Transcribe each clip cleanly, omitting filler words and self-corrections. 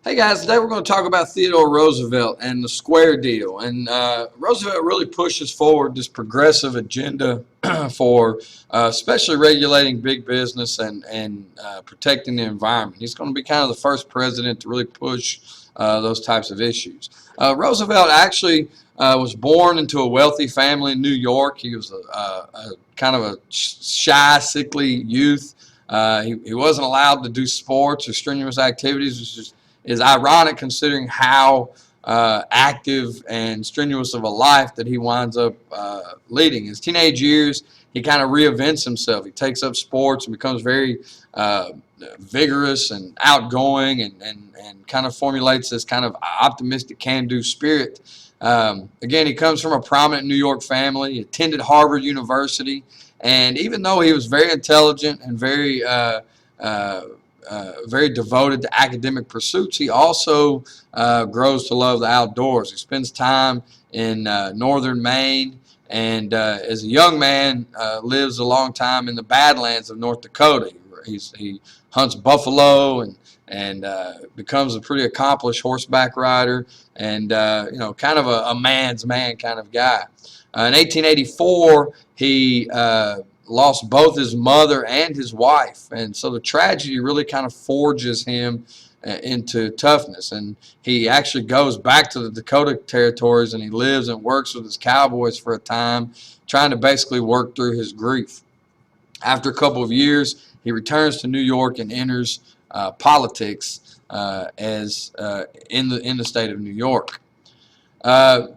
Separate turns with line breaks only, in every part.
Hey guys, today we're going to talk about Theodore Roosevelt and the square deal. And Roosevelt really pushes forward this progressive agenda for especially regulating big business and protecting the environment. He's going to be kind of the first president to really push those types of issues. Roosevelt actually was born into a wealthy family in New York. He was a kind of a shy, sickly youth. He wasn't allowed to do sports or strenuous activities, which is ironic considering how active and strenuous of a life that he winds up leading. His teenage years, he kind of reinvents himself. He takes up sports and becomes very vigorous and outgoing and kind of formulates this kind of optimistic can-do spirit. Again, he comes from a prominent New York family. He attended Harvard University, and even though he was very intelligent and very devoted to academic pursuits, he also grows to love the outdoors. He spends time in northern Maine, and as a young man lives a long time in the Badlands of North Dakota. He hunts buffalo and becomes a pretty accomplished horseback rider and kind of a man's man kind of guy. In 1884, he lost both his mother and his wife, and so the tragedy really kind of forges him into toughness. And he actually goes back to the Dakota territories, and he lives and works with his cowboys for a time, trying to basically work through his grief. After a couple of years, he returns to New York and enters politics as in the state of New York.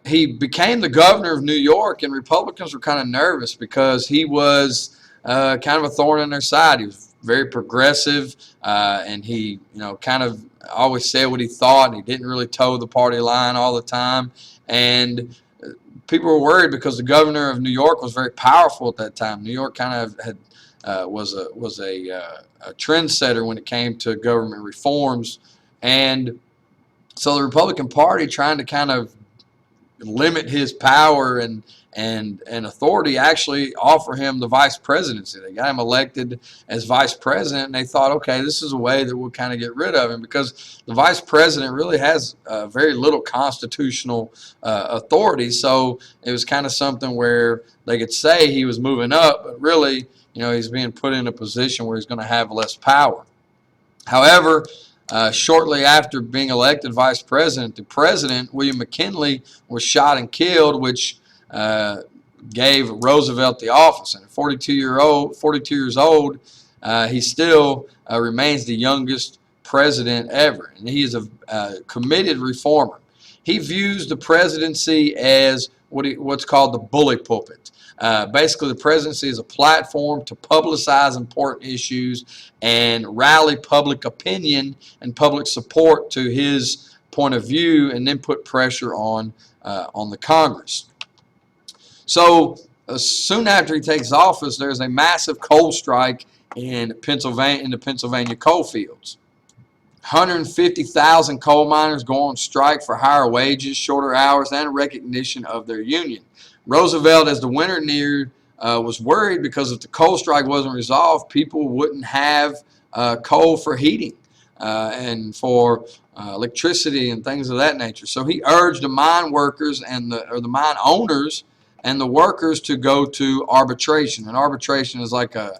He became the governor of New York, and Republicans were kind of nervous because he was kind of a thorn in their side. He was very progressive, and he, kind of always said what he thought, and he didn't really toe the party line all the time. And people were worried because the governor of New York was very powerful at that time. New York kind of had was a trendsetter when it came to government reforms, and so the Republican Party, trying to kind of limit his power and authority, actually offer him the vice presidency. They got him elected as vice president, and they thought, okay, this is a way that we'll kind of get rid of him, because the vice president really has very little constitutional authority. So it was kind of something where they could say he was moving up, but really, he's being put in a position where he's going to have less power. However, shortly after being elected vice president, the president, William McKinley, was shot and killed, which gave Roosevelt the office. And at 42 years old, he still remains the youngest president ever. And he is a committed reformer. He views the presidency as what's called the bully pulpit. Basically, the presidency is a platform to publicize important issues and rally public opinion and public support to his point of view, and then put pressure on the Congress. So soon after he takes office, there's a massive coal strike in the Pennsylvania coal fields. 150,000 coal miners go on strike for higher wages, shorter hours, and recognition of their union. Roosevelt, as the winter neared, was worried because if the coal strike wasn't resolved, people wouldn't have coal for heating and for electricity and things of that nature. So he urged the mine workers and the mine owners and the workers to go to arbitration. And arbitration is like a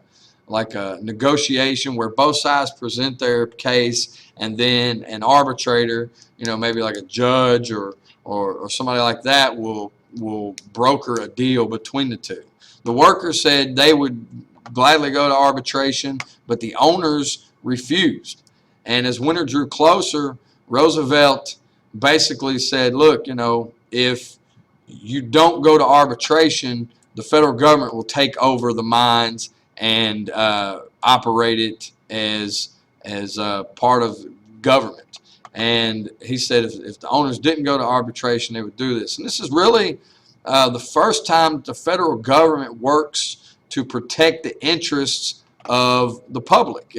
negotiation where both sides present their case, and then an arbitrator, maybe like a judge or somebody like that, will broker a deal between the two. The workers said they would gladly go to arbitration, but the owners refused. And as winter drew closer, Roosevelt basically said, look, if you don't go to arbitration, the federal government will take over the mines and operate it as part of government. And he said if the owners didn't go to arbitration, they would do this. And this is really the first time the federal government works to protect the interests of the public.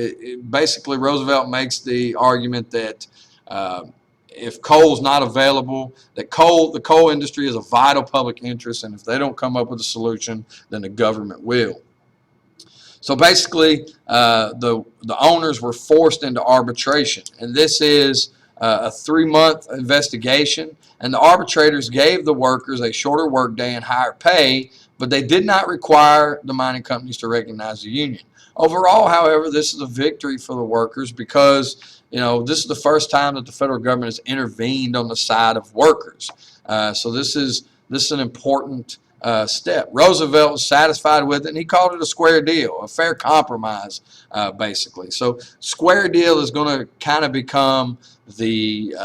Basically, Roosevelt makes the argument that if coal is not available, that the coal industry is a vital public interest, and if they don't come up with a solution, then the government will. So basically, the owners were forced into arbitration, and this is a 3-month investigation, and the arbitrators gave the workers a shorter workday and higher pay, but they did not require the mining companies to recognize the union. Overall, however, this is a victory for the workers because this is the first time that the federal government has intervened on the side of workers. So this is an important step. Roosevelt was satisfied with it, and he called it a square deal, a fair compromise, basically. So square deal is going to kind of become the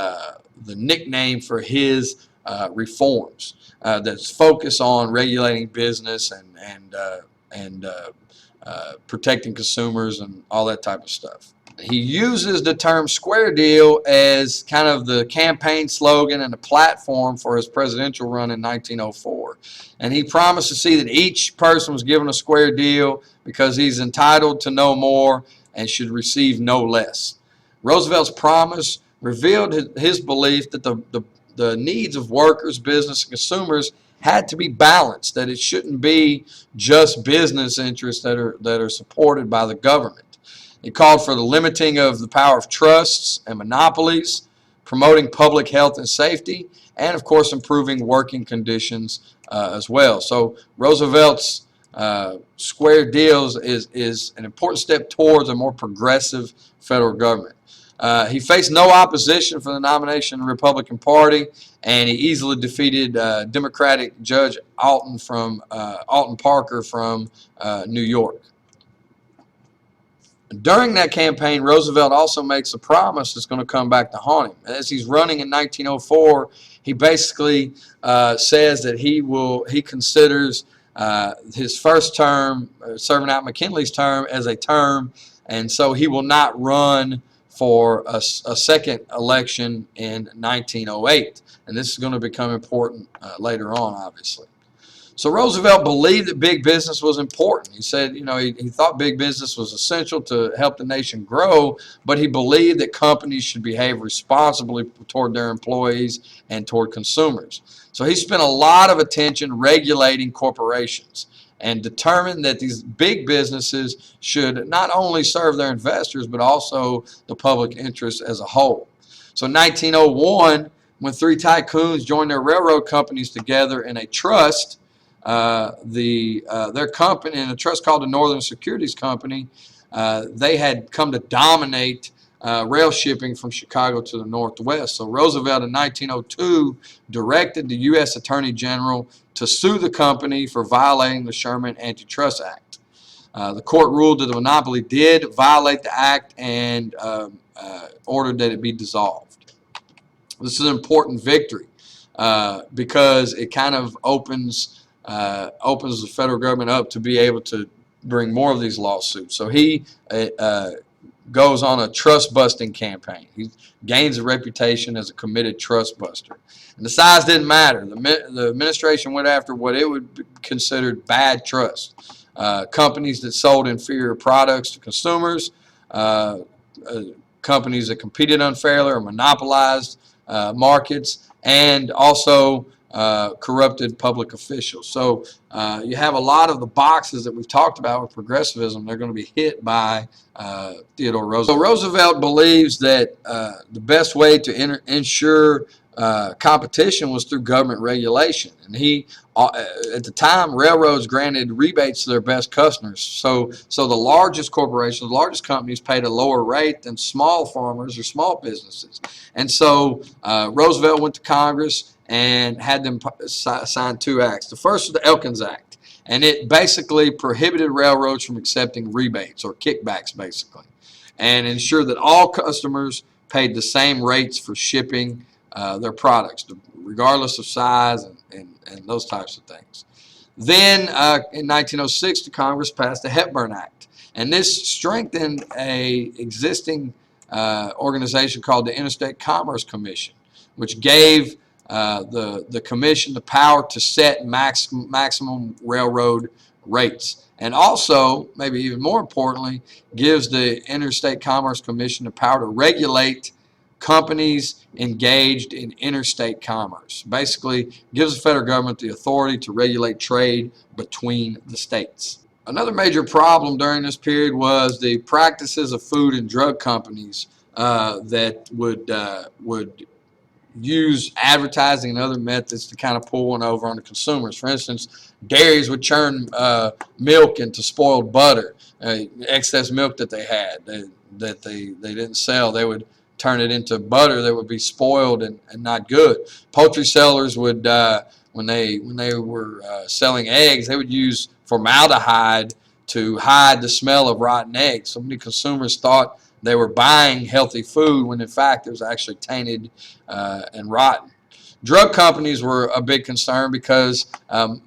nickname for his reforms that's focused on regulating business and protecting consumers and all that type of stuff. He uses the term square deal as kind of the campaign slogan and the platform for his presidential run in 1904. And he promised to see that each person was given a square deal because he's entitled to no more and should receive no less. Roosevelt's promise revealed his belief that the needs of workers, business, and consumers had to be balanced, that it shouldn't be just business interests that are supported by the government. He called for the limiting of the power of trusts and monopolies, promoting public health and safety, and of course improving working conditions as well. So Roosevelt's square deals is an important step towards a more progressive federal government. He faced no opposition for the nomination of the Republican Party, and he easily defeated Democratic Judge Alton Parker from New York. During that campaign, Roosevelt also makes a promise that's going to come back to haunt him. As he's running in 1904, he basically says that he considers his first term, serving out McKinley's term, as a term, and so he will not run for a second election in 1908. And this is going to become important later on, obviously. So Roosevelt believed that big business was important. He said, he thought big business was essential to help the nation grow, but he believed that companies should behave responsibly toward their employees and toward consumers. So he spent a lot of attention regulating corporations and determined that these big businesses should not only serve their investors, but also the public interest as a whole. So in 1901, when three tycoons joined their railroad companies together in a trust, their company, in a trust called the Northern Securities Company, they had come to dominate rail shipping from Chicago to the Northwest. So Roosevelt in 1902 directed the U.S. Attorney General to sue the company for violating the Sherman Antitrust Act. The court ruled that the monopoly did violate the act and ordered that it be dissolved. This is an important victory because it kind of opens the federal government up to be able to bring more of these lawsuits. So he goes on a trust-busting campaign. He gains a reputation as a committed trust buster. And the size didn't matter. The administration went after what it would be considered bad trust. Companies that sold inferior products to consumers, companies that competed unfairly or monopolized markets, and also corrupted public officials. So you have a lot of the boxes that we've talked about with progressivism. They're going to be hit by Theodore Roosevelt. So Roosevelt believes that the best way to ensure competition was through government regulation. And he, at the time, railroads granted rebates to their best customers. So the largest corporations, the largest companies paid a lower rate than small farmers or small businesses. And so Roosevelt went to Congress and had them sign two acts. The first was the Elkins Act, and it basically prohibited railroads from accepting rebates or kickbacks, basically, and ensured that all customers paid the same rates for shipping their products, regardless of size and those types of things. Then in 1906, the Congress passed the Hepburn Act, and this strengthened a existing organization called the Interstate Commerce Commission, which gave the commission the power to set maximum railroad rates, and also, maybe even more importantly, gives the Interstate Commerce Commission the power to regulate companies engaged in interstate commerce. Basically, gives the federal government the authority to regulate trade between the states. Another major problem during this period was the practices of food and drug companies that would use advertising and other methods to kind of pull one over on the consumers. For instance, dairies would churn milk into spoiled butter, excess milk that they had that they didn't sell. They would turn it into butter that would be spoiled and not good. Poultry sellers would, when they were selling eggs, they would use formaldehyde to hide the smell of rotten eggs. So many consumers thought they were buying healthy food when in fact it was actually tainted and rotten. Drug companies were a big concern because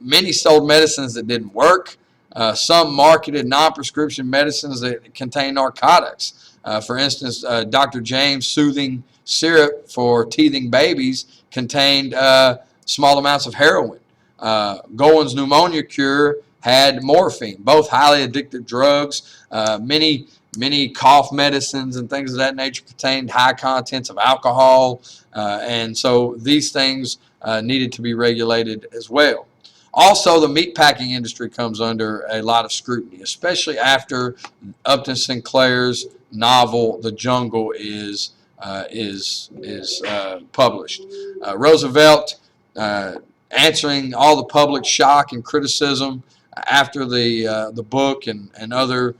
many sold medicines that didn't work. Some marketed non-prescription medicines that contain narcotics. For instance, Dr. James' soothing syrup for teething babies contained small amounts of heroin. Gowen's pneumonia cure had morphine, both highly addictive drugs. Many cough medicines and things of that nature contained high contents of alcohol, and so these things needed to be regulated as well. Also, the meatpacking industry comes under a lot of scrutiny, especially after Upton Sinclair's novel *The Jungle* is published. Roosevelt, answering all the public shock and criticism after the book and other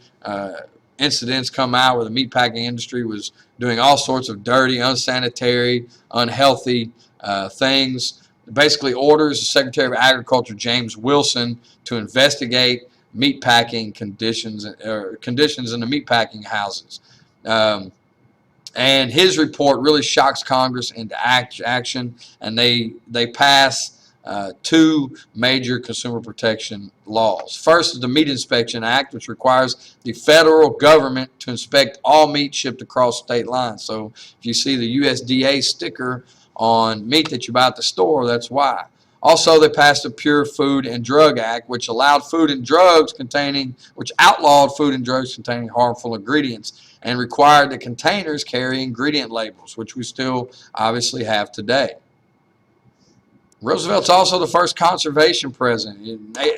incidents come out where the meatpacking industry was doing all sorts of dirty, unsanitary, unhealthy things, basically orders the Secretary of Agriculture, James Wilson, to investigate meatpacking conditions in the meatpacking houses. And his report really shocks Congress into action, and they pass two major consumer protection laws. First is the Meat Inspection Act, which requires the federal government to inspect all meat shipped across state lines. So if you see the USDA sticker on meat that you buy at the store, that's why. Also, they passed the Pure Food and Drug Act, which outlawed food and drugs containing harmful ingredients and required that containers carry ingredient labels, which we still obviously have today. Roosevelt's also the first conservation president.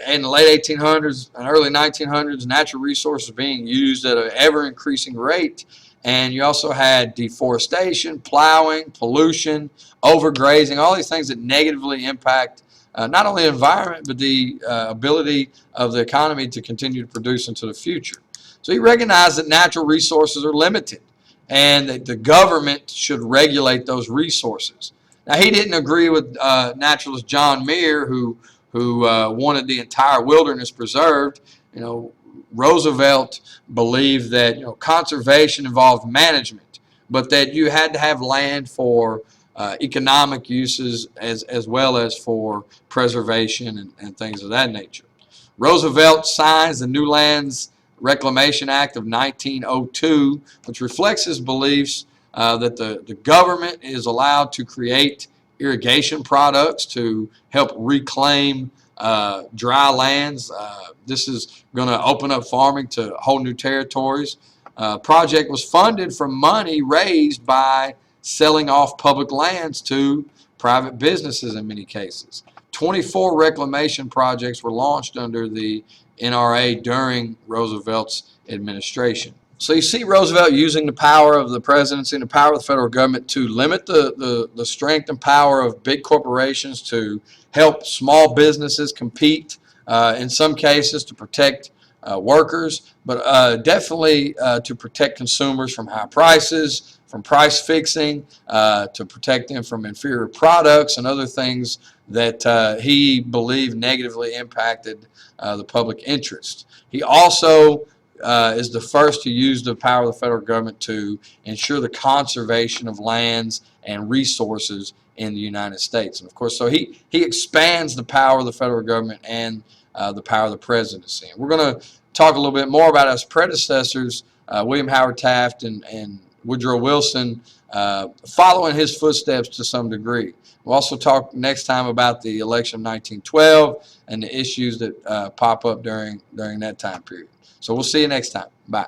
In the late 1800s and early 1900s, natural resources being used at an ever-increasing rate. And you also had deforestation, plowing, pollution, overgrazing, all these things that negatively impact not only the environment, but the ability of the economy to continue to produce into the future. So he recognized that natural resources are limited and that the government should regulate those resources. Now, he didn't agree with naturalist John Muir, who wanted the entire wilderness preserved. Roosevelt believed that conservation involved management, but that you had to have land for economic uses as well as for preservation and things of that nature. Roosevelt signs the New Lands Reclamation Act of 1902, which reflects his beliefs that the government is allowed to create irrigation products to help reclaim dry lands. This is going to open up farming to whole new territories. Project was funded from money raised by selling off public lands to private businesses in many cases. 24 reclamation projects were launched under the NRA during Roosevelt's administration. So you see Roosevelt using the power of the presidency and the power of the federal government to limit the strength and power of big corporations, to help small businesses compete, in some cases to protect workers, but definitely to protect consumers from high prices, from price fixing, to protect them from inferior products and other things that he believed negatively impacted the public interest. He also is the first to use the power of the federal government to ensure the conservation of lands and resources in the United States. And of course, so he expands the power of the federal government and the power of the presidency. And we're going to talk a little bit more about his predecessors, William Howard Taft and Woodrow Wilson, following his footsteps to some degree. We'll also talk next time about the election of 1912 and the issues that pop up during that time period. So we'll see you next time. Bye.